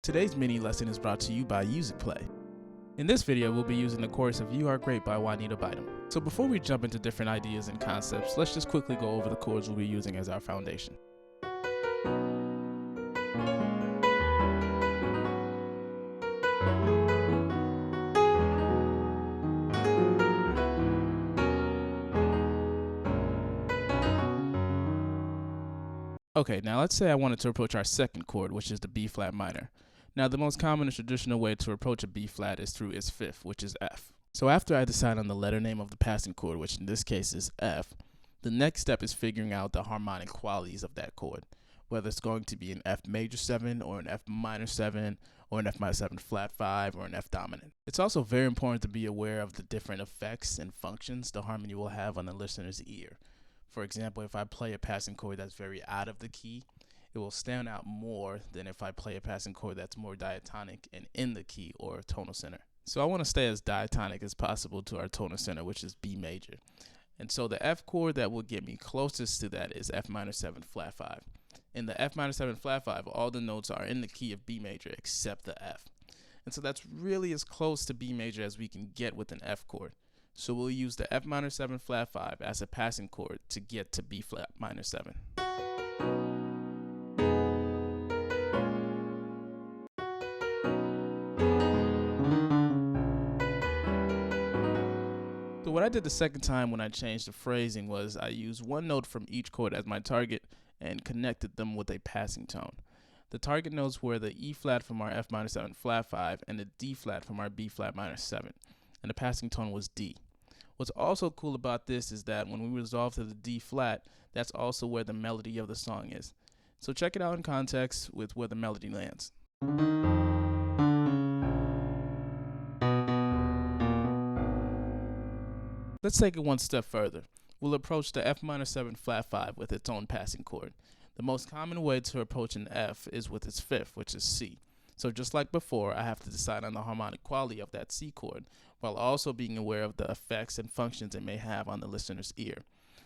Today's mini lesson is brought to you by Music Play. In this video, we'll be using the chorus of You Are Great by Juanita Bynum. So before we jump into different ideas and concepts, let's just quickly go over the chords we'll be using as our foundation. Okay, now let's say I wanted to approach our second chord, which is the B flat minor. Now the most common and traditional way to approach a B flat is through its fifth, which is F. So after I decide on the letter name of the passing chord, which in this case is F, the next step is figuring out the harmonic qualities of that chord, whether it's going to be an F major 7 or an F minor 7 or an F minor 7 flat 5 or an F dominant. It's also very important to be aware of the different effects and functions the harmony will have on the listener's ear. For example, if I play a passing chord that's very out of the key, it will stand out more than if I play a passing chord that's more diatonic and in the key or tonal center. So I want to stay as diatonic as possible to our tonal center, which is B major. And so the F chord that will get me closest to that is F minor 7 flat 5. In the F minor 7 flat 5, all the notes are in the key of B major except the F. And so that's really as close to B major as we can get with an F chord. So we'll use the F minor 7 flat 5 as a passing chord to get to B flat minor 7. So what I did the second time when I changed the phrasing was I used one note from each chord as my target and connected them with a passing tone. The target notes were the E flat from our F minor 7 flat 5 and the D flat from our B flat minor 7. And the passing tone was D. What's also cool about this is that when we resolve to the D flat, that's also where the melody of the song is. So check it out in context with where the melody lands. Let's take it one step further. We'll approach the F minor 7 flat 5 with its own passing chord. The most common way to approach an F is with its fifth, which is C. So just like before, I have to decide on the harmonic quality of that C chord, while also being aware of the effects and functions it may have on the listener's ear.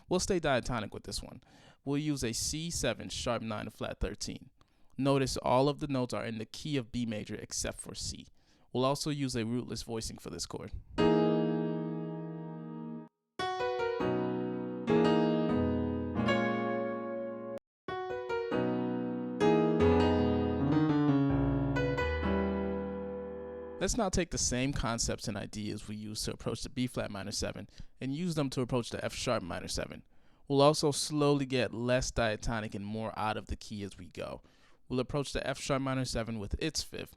We'll stay diatonic with this one. We'll use a C7 sharp 9 flat 13. Notice all of the notes are in the key of B major except for C. We'll also use a rootless voicing for this chord. Let's now take the same concepts and ideas we used to approach the B flat minor 7 and use them to approach the F sharp minor 7. We'll also slowly get less diatonic and more out of the key as we go. We'll approach the F sharp minor 7 with its fifth,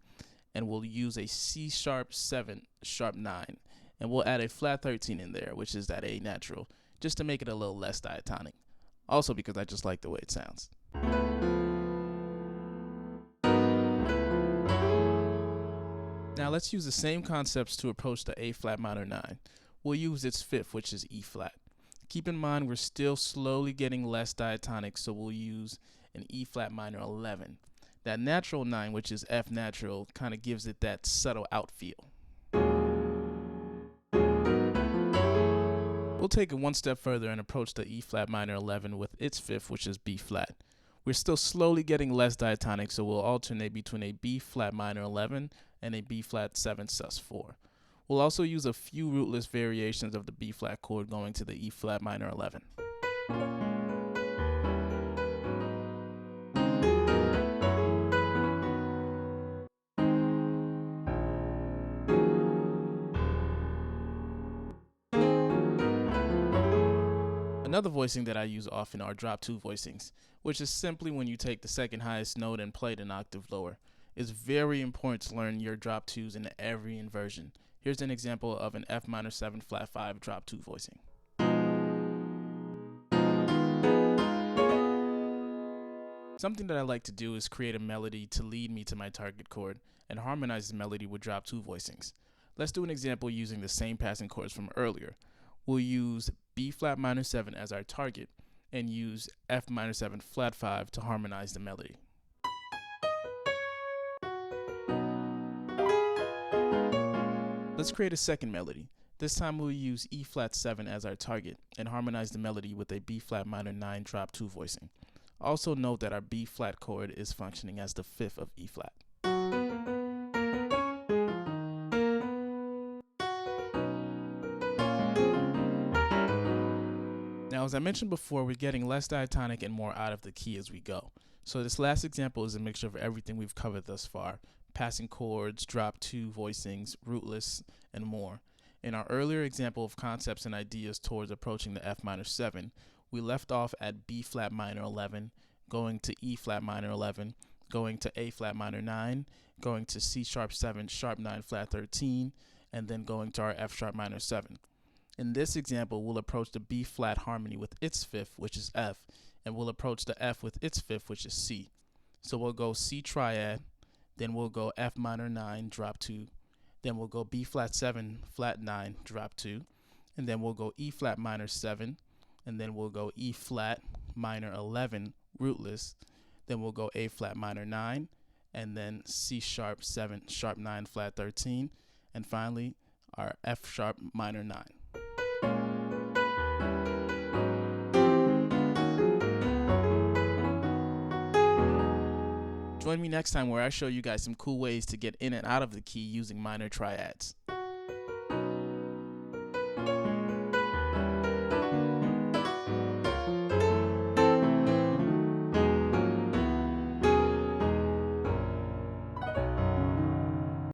and we'll use a C sharp 7 sharp 9, and we'll add a flat 13 in there, which is that A natural, just to make it a little less diatonic. Also because I just like the way it sounds. Now let's use the same concepts to approach the A flat minor 9. We'll use its fifth, which is E flat. Keep in mind we're still slowly getting less diatonic, so we'll use an E flat minor 11. That natural 9, which is F natural, kind of gives it that subtle out feel. We'll take it one step further and approach the E flat minor 11 with its fifth, which is B flat. We're still slowly getting less diatonic, so we'll alternate between a B flat minor 11 and a B flat 7 sus 4. We'll also use a few rootless variations of the B flat chord going to the E flat minor 11. Another voicing that I use often are drop 2 voicings, which is simply when you take the second highest note and play it an octave lower. It's very important to learn your drop 2s in every inversion. Here's an example of an F minor 7 flat 5 drop 2 voicing. Something that I like to do is create a melody to lead me to my target chord and harmonize the melody with drop 2 voicings. Let's do an example using the same passing chords from earlier. We'll use B flat minor 7 as our target and use F minor 7 flat 5 to harmonize the melody. Let's create a second melody. This time we'll use E flat 7 as our target and harmonize the melody with a B flat minor 9 drop 2 voicing. Also note that our B flat chord is functioning as the fifth of E flat. as I mentioned before, we're getting less diatonic and more out of the key as we go. So this last example is a mixture of everything we've covered thus far: passing chords, drop 2, voicings, rootless, and more. In our earlier example of concepts and ideas towards approaching the F minor 7, we left off at B flat minor 11, going to E flat minor 11, going to A flat minor 9, going to C sharp 7, sharp 9 flat 13, and then going to our F sharp minor 7. In this example, we'll approach the B flat harmony with its fifth, which is F, and we'll approach the F with its fifth, which is C. So we'll go C triad, then we'll go F minor 9, drop 2, then we'll go B flat 7, flat 9, drop 2, and then we'll go E flat minor 7, and then we'll go E flat minor 11, rootless, then we'll go A flat minor 9, and then C sharp 7, sharp 9 flat 13, and finally our F sharp minor 9. Join me next time where I show you guys some cool ways to get in and out of the key using minor triads.